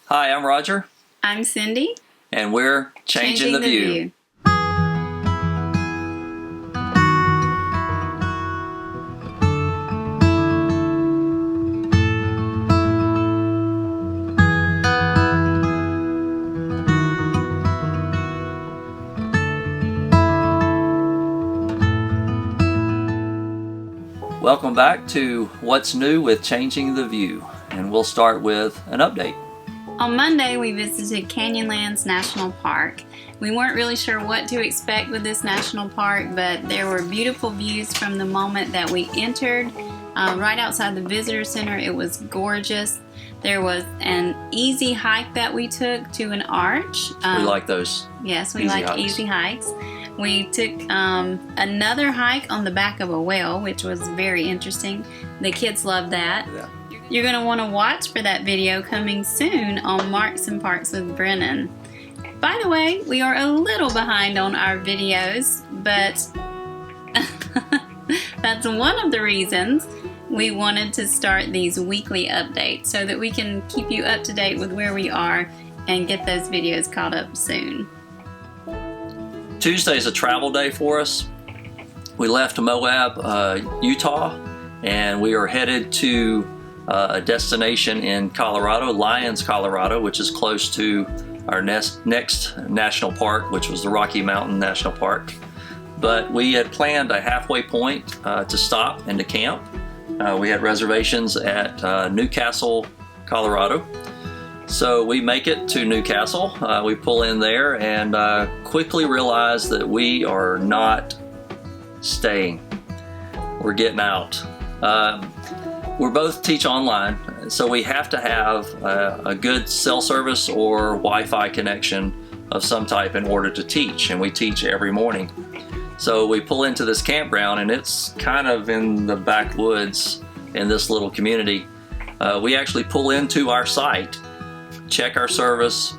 Hi, I'm Roger. I'm Cindy. And we're Changing the View. Welcome back to What's New with Changing the View, and we'll start with an update. On Monday, we visited Canyonlands National Park. We weren't really sure what to expect with this national park, but there were beautiful views from the moment that we entered. Right outside the visitor center, it was gorgeous. There was an easy hike that we took to an arch. We like those. Yes, we like easy hikes. We took another hike on the back of a whale, which was very interesting. The kids loved that. Yeah. You're going to want to watch for that video coming soon on Marks and Parks with Brennan. By the way, we are a little behind on our videos, but that's one of the reasons we wanted to start these weekly updates so that we can keep you up to date with where we are and get those videos caught up soon. Tuesday is a travel day for us. We left Moab, Utah, and we are headed to a destination in Colorado, Lyons, Colorado, which is close to our next national park, which was the Rocky Mountain National Park. But we had planned a halfway point to stop and to camp. We had reservations at Newcastle, Colorado. So we make it to Newcastle, we pull in there and quickly realize that we are not staying. We're getting out. We both teach online, so we have to have a good cell service or Wi-Fi connection of some type in order to teach, and we teach every morning. So we pull into this campground, and it's kind of in the backwoods in this little community. We actually pull into our site, check our service,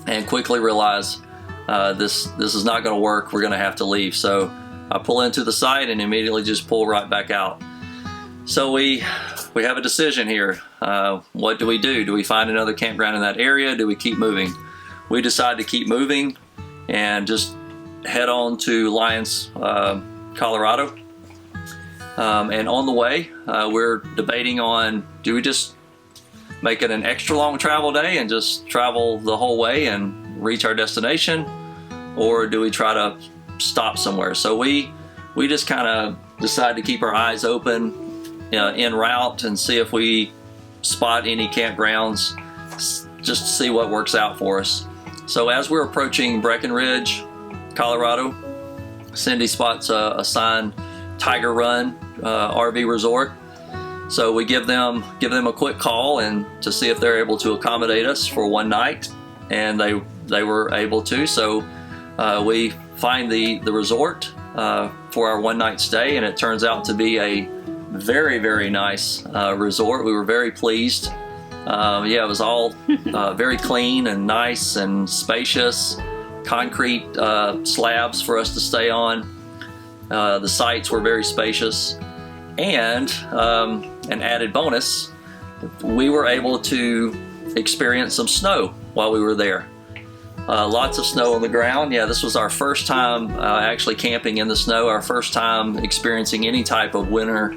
and quickly realize this is not going to work. We're going to have to leave. So I pull into the site and immediately just pull right back out. So we have a decision here. What do we do? Do we find another campground in that area? Do we keep moving? We decide to keep moving and just head on to Lyons, Colorado. And on the way, we're debating on, do we just make it an extra long travel day and just travel the whole way and reach our destination, or do we try to stop somewhere? So we just kind of decide to keep our eyes open en route and see if we spot any campgrounds, just to see what works out for us. So as we're approaching Breckenridge, Colorado, Cindy spots a sign, Tiger Run RV Resort. So we give them a quick call and to see if they're able to accommodate us for one night, and they were able to. So we find the resort for our one night stay, and it turns out to be a very, very nice resort. We were very pleased. Yeah, it was all very clean and nice and spacious. Concrete slabs for us to stay on. The sites were very spacious. And an added bonus, we were able to experience some snow while we were there. Lots of snow on the ground. Yeah, this was our first time actually camping in the snow, our first time experiencing any type of winter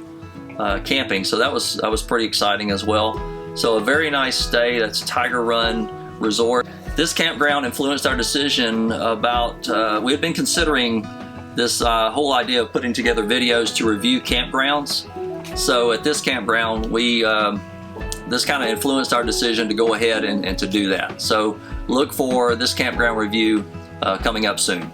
camping. So that was pretty exciting as well. So a very nice stay. That's Tiger Run Resort. This campground influenced our decision about, we had been considering this whole idea of putting together videos to review campgrounds. So at this campground, this kind of influenced our decision to go ahead and to do that. So look for this campground review coming up soon.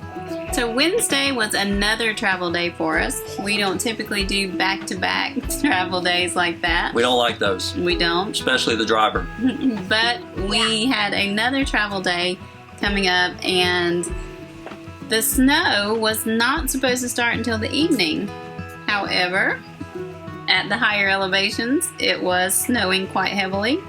So Wednesday was another travel day for us. We don't typically do back-to-back travel days like that. We don't like those. We don't. Especially the driver. But we had another travel day coming up, and the snow was not supposed to start until the evening. However, at the higher elevations, it was snowing quite heavily.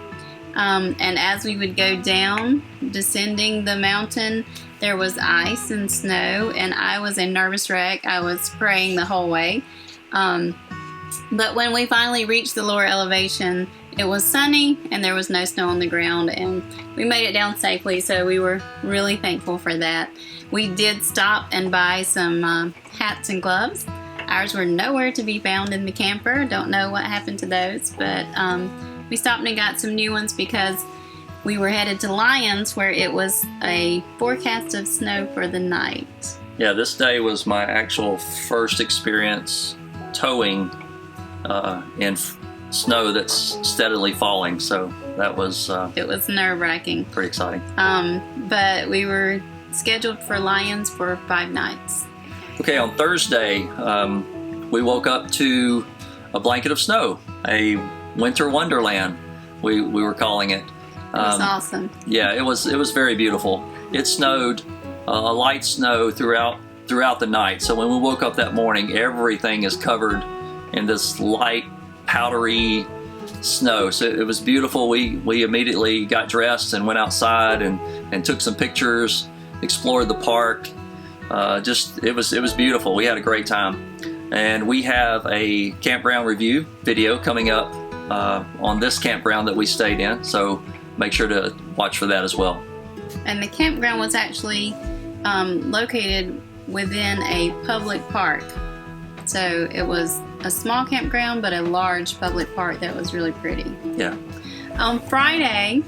And as we would go down, descending the mountain, there was ice and snow, and I was a nervous wreck. I was praying the whole way. But when we finally reached the lower elevation, it was sunny and there was no snow on the ground, and we made it down safely, so we were really thankful for that. We did stop and buy some hats and gloves. Ours were nowhere to be found in the camper. Don't know what happened to those, but we stopped and got some new ones because we were headed to Lyons, where it was a forecast of snow for the night. Yeah, this day was my actual first experience towing in snow that's steadily falling, so that was it was nerve-wracking. Pretty exciting. But we were scheduled for Lyons for 5 nights. Okay, on Thursday, we woke up to a blanket of snow, a winter wonderland, we were calling it. It was awesome. Yeah, it was very beautiful. It snowed, a light snow throughout the night. So when we woke up that morning, everything is covered in this light, powdery snow. So it was beautiful. We immediately got dressed and went outside and took some pictures, explored the park. It was beautiful. We had a great time. And we have a campground review video coming up on this campground that we stayed in. So make sure to watch for that as well. And the campground was actually located within a public park. So it was a small campground, but a large public park that was really pretty. Yeah. On Friday,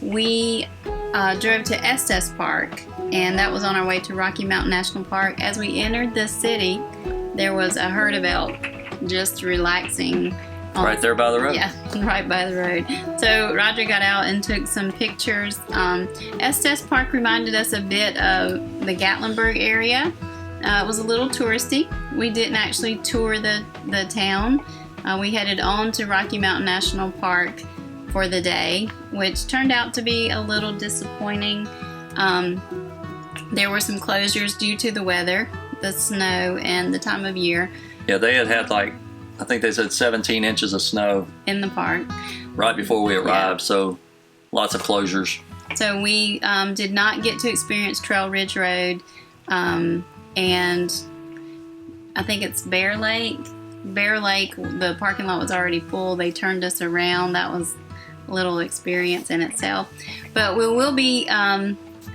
we drove to Estes Park, and that was on our way to Rocky Mountain National Park. As we entered the city, there was a herd of elk just relaxing. Right there by the road. Yeah, right by the road. So Roger got out and took some pictures. Estes Park reminded us a bit of the Gatlinburg area. It was a little touristy. We didn't actually tour the town. We headed on to Rocky Mountain National Park for the day, which turned out to be a little disappointing. There were some closures due to the weather, the snow, and the time of year. Yeah, they had like, I think they said 17 inches of snow in the park right before we arrived, yeah. So lots of closures. So we did not get to experience Trail Ridge Road, and I think it's Bear Lake. Bear Lake, the parking lot was already full. They turned us around. That was a little experience in itself. But we will be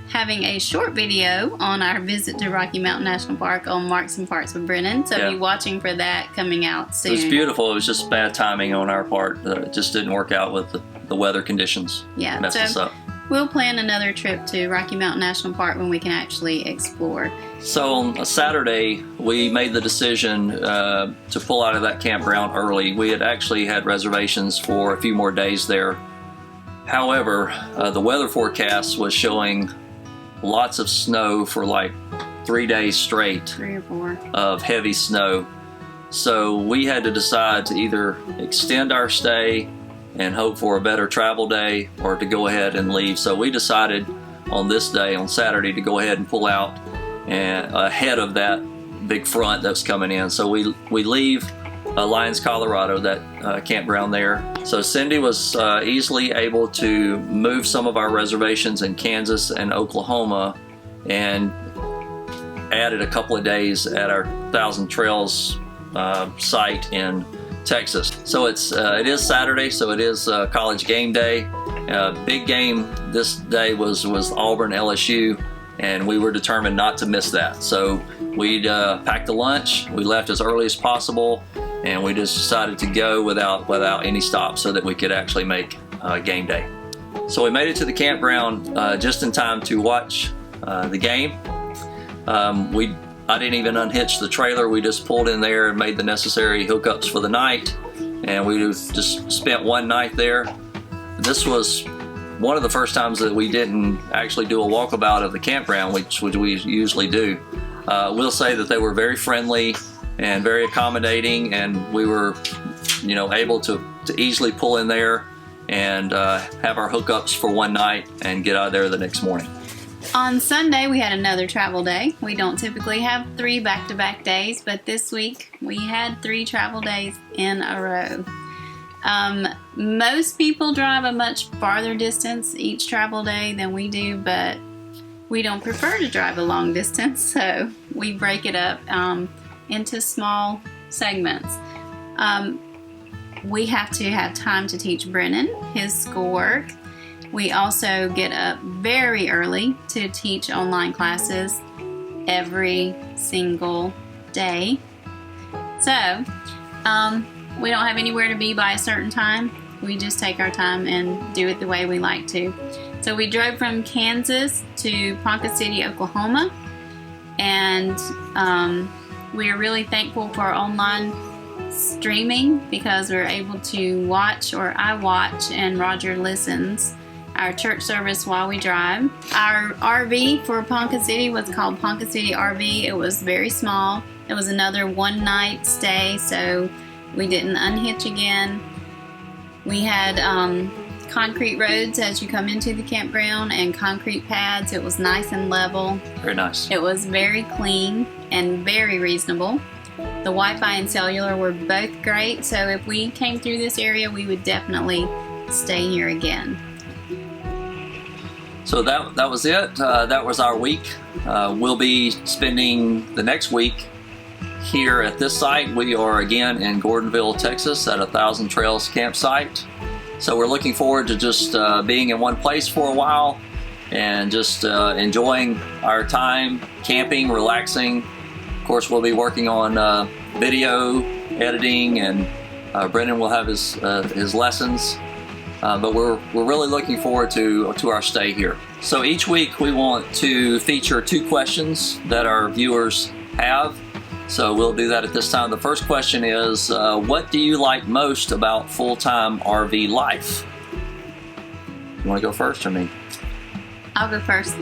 having a short video on our visit to Rocky Mountain National Park on Marks and Parks with Brennan. So be watching for that coming out soon. It was beautiful. It was just bad timing on our part. It just didn't work out with the weather conditions. Yeah, messed us up. We'll plan another trip to Rocky Mountain National Park when we can actually explore. So on a Saturday, we made the decision to pull out of that campground early. We had actually had reservations for a few more days there. However, the weather forecast was showing lots of snow for like 3 days straight. 3 or 4. Of heavy snow. So we had to decide to either extend our stay and hope for a better travel day, or to go ahead and leave. So we decided on this day, on Saturday, to go ahead and pull out and ahead of that big front that's coming in. So we leave Lyons, Colorado, that campground there. So Cindy was easily able to move some of our reservations in Kansas and Oklahoma, and added a couple of days at our Thousand Trails site in Texas. So it is Saturday, so it is college game day. Big game this day was Auburn LSU, and we were determined not to miss that. So we packed a lunch, we left as early as possible, and we just decided to go without any stops so that we could actually make game day. So we made it to the campground just in time to watch the game. I didn't even unhitch the trailer. We just pulled in there and made the necessary hookups for the night, and we just spent one night there. This was one of the first times that we didn't actually do a walkabout of the campground, which we usually do. We'll say that they were very friendly and very accommodating, and we were, able to easily pull in there and have our hookups for one night and get out of there the next morning. On Sunday, we had another travel day. We don't typically have 3 back-to-back days, but this week we had 3 travel days in a row. Most people drive a much farther distance each travel day than we do, but we don't prefer to drive a long distance, so we break it up into small segments. we have to have time to teach Brennan his schoolwork. We also get up very early to teach online classes every single day. So, we don't have anywhere to be by a certain time. We just take our time and do it the way we like to. So we drove from Kansas to Ponca City, Oklahoma, and we are really thankful for online streaming because we're able to watch, or I watch and Roger listens, our church service while we drive. Our RV for Ponca City was called Ponca City RV. It was very small. It was another one-night stay, so we didn't unhitch again. We had concrete roads as you come into the campground and concrete pads. It was nice and level. Very nice. It was very clean and very reasonable. The Wi-Fi and cellular were both great, so if we came through this area, we would definitely stay here again. So that was it. That was our week. We'll be spending the next week here at this site. We are again in Gordonville, Texas at 1,000 Trails campsite. So we're looking forward to just being in one place for a while and just enjoying our time camping, relaxing. Of course, we'll be working on video editing, and Brendan will have his lessons. But we're really looking forward to our stay here. So each week we want to feature 2 questions that our viewers have. So we'll do that at this time. The first question is, what do you like most about full-time RV life? You want to go first or me? I'll go first.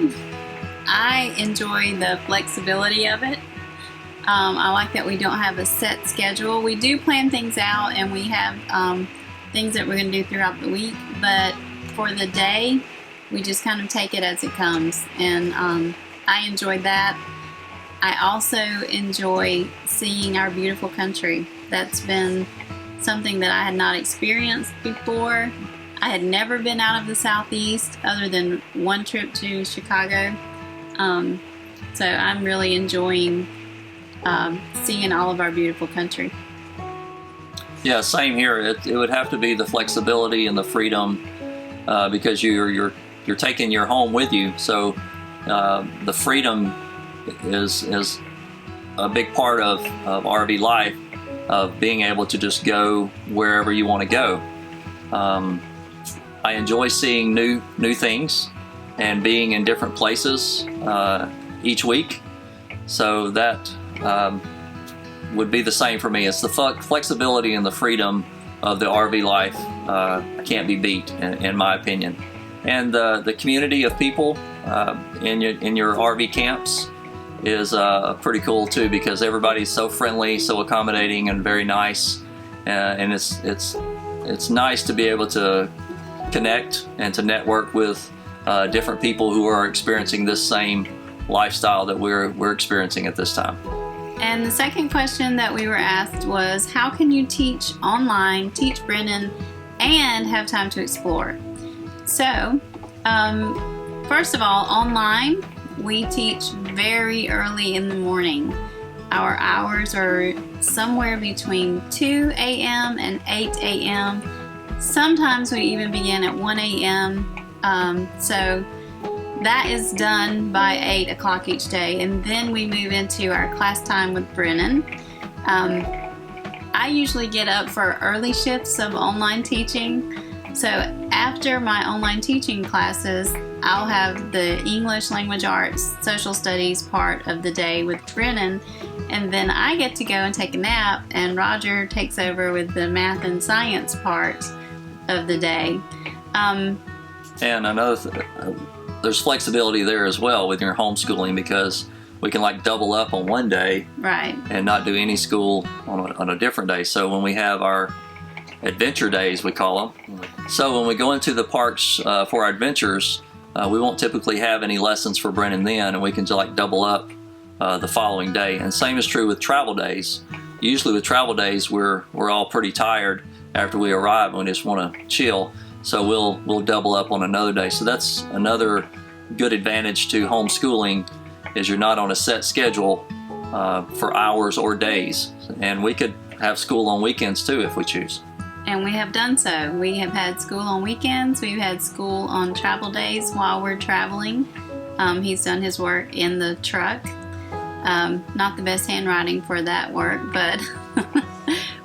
I enjoy the flexibility of it. I like that we don't have a set schedule. We do plan things out, and we have things that we're going to do throughout the week, but for the day, we just kind of take it as it comes, and I enjoyed that. I also enjoy seeing our beautiful country. That's been something that I had not experienced before. I had never been out of the Southeast other than one trip to Chicago. So I'm really enjoying seeing all of our beautiful country. Yeah, same here. It would have to be the flexibility and the freedom because you're taking your home with you. So the freedom is a big part of RV life, of being able to just go wherever you want to go. I enjoy seeing new things and being in different places each week. So that would be the same for me. It's the flexibility and the freedom of the RV life can't be beat, in my opinion. And the community of people in your RV camps is pretty cool too, because everybody's so friendly, so accommodating, and very nice. And it's nice to be able to connect and to network with different people who are experiencing this same lifestyle that we're experiencing at this time. And the second question that we were asked was, how can you teach online, teach Brennan, and have time to explore? So, first of all, online, we teach very early in the morning. Our hours are somewhere between 2 a.m. and 8 a.m. Sometimes we even begin at 1 a.m. So that is done by 8 o'clock each day, and then we move into our class time with Brennan. I usually get up for early shifts of online teaching. So after my online teaching classes, I'll have the English, language arts, social studies part of the day with Brennan, and then I get to go and take a nap, and Roger takes over with the math and science part of the day. And another there's flexibility there as well with your homeschooling, because we can like double up on one day, right, and not do any school on a different day. So when we have our adventure days, we call them. So when we go into the parks for our adventures, we won't typically have any lessons for Brennan then, and we can just like double up the following day. And same is true with travel days. Usually with travel days, we're all pretty tired after we arrive and we just want to chill. So we'll double up on another day. So that's another good advantage to homeschooling, is you're not on a set schedule for hours or days. And we could have school on weekends too if we choose. And we have done so. We have had school on weekends. We've had school on travel days while we're traveling. He's done his work in the truck. Not the best handwriting for that work, but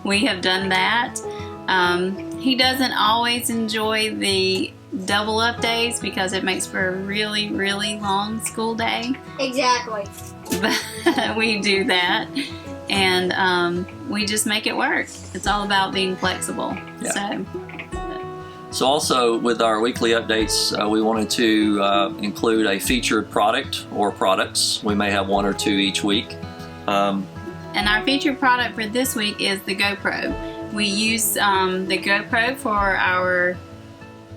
we have done that. He doesn't always enjoy the double up days because it makes for a really, really long school day. Exactly. But we do that, and we just make it work. It's all about being flexible. Yeah. So also with our weekly updates, we wanted to include a featured product or products. We may have one or two each week. And our featured product for this week is the GoPro. We use the GoPro for our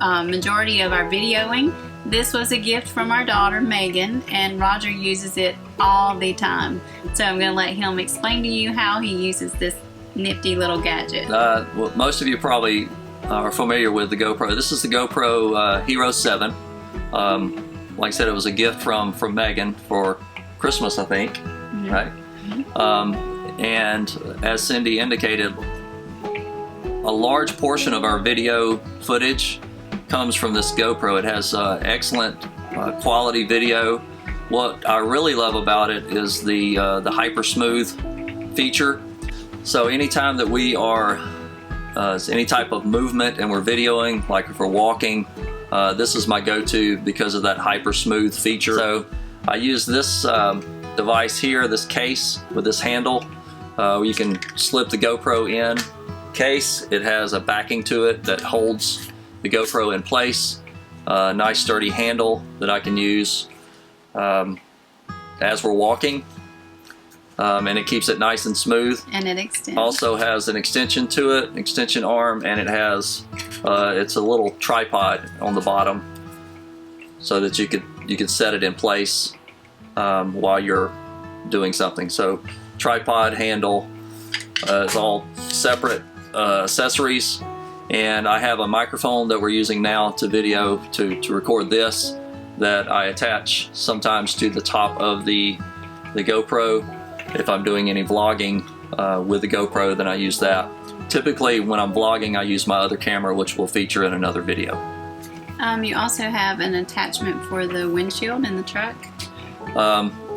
majority of our videoing. This was a gift from our daughter Megan, and Roger uses it all the time. So I'm going to let him explain to you how he uses this nifty little gadget. Well, most of you probably are familiar with the GoPro. This is the GoPro Hero7. Like I said, it was a gift from Megan for Christmas, I think, mm-hmm. right? Mm-hmm. And as Cindy indicated, a large portion of our video footage comes from this GoPro. It has excellent quality video. What I really love about it is the hyper smooth feature. So anytime that we are any type of movement and we're videoing, like if we're walking, this is my go-to because of that hyper smooth feature. So I use this device here, this case with this handle. You can slip the GoPro in case. It has a backing to it that holds the GoPro in place. Nice sturdy handle that I can use as we're walking. And it keeps it nice and smooth. And it extends. Also has an extension to it, extension arm, and it has it's a little tripod on the bottom so that you could set it in place while you're doing something. So tripod, handle, it's all separate accessories. And I have a microphone that we're using now to video to record this that I attach sometimes to the top of the GoPro. If I'm doing any vlogging with the GoPro, then I use that. Typically when I'm vlogging, I use my other camera, which will feature in another video. You also have an attachment for the windshield in the truck.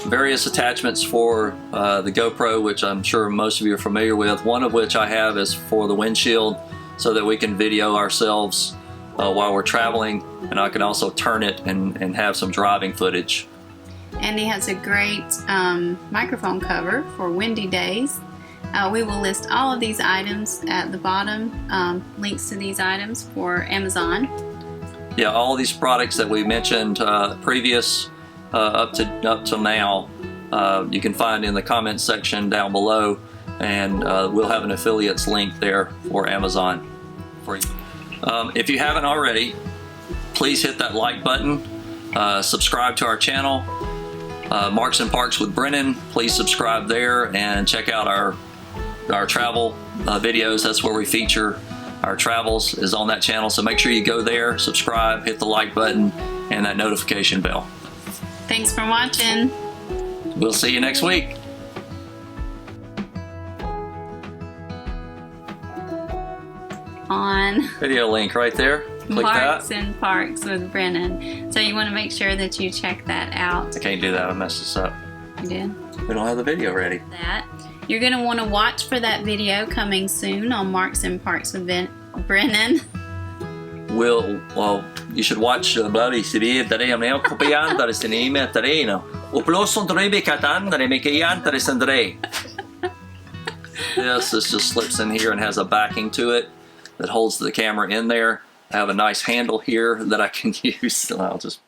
Various attachments for the GoPro, which I'm sure most of you are familiar with. One of which I have is for the windshield, so that we can video ourselves while we're traveling, and I can also turn it and have some driving footage. And he has a great microphone cover for windy days. We will list all of these items at the bottom, links to these items for Amazon. Yeah, all of these products that we mentioned previous up to now, you can find in the comments section down below, and we'll have an affiliates link there for Amazon for you. If you haven't already, please hit that like button, subscribe to our channel, Marks and Parks with Brennan. Please subscribe there and check out our travel videos. That's where we feature our travels, is on that channel. So make sure you go there, subscribe, hit the like button, and that notification bell. Thanks for watching. We'll see you next week. On video link right there. Click Marks that. and Parks with Brennan. So you want to make sure that you check that out. I can't do that. I messed this up. You did? We don't have the video ready. That. You're going to want to watch for that video coming soon on Marks and Parks with Brennan. Well, you should watch bloody CD today. I'm now copying the cinema today. No. Upload on the Katan, the make a Andrei. This just slips in here and has a backing to it that holds the camera in there. I have a nice handle here that I can use. I'll just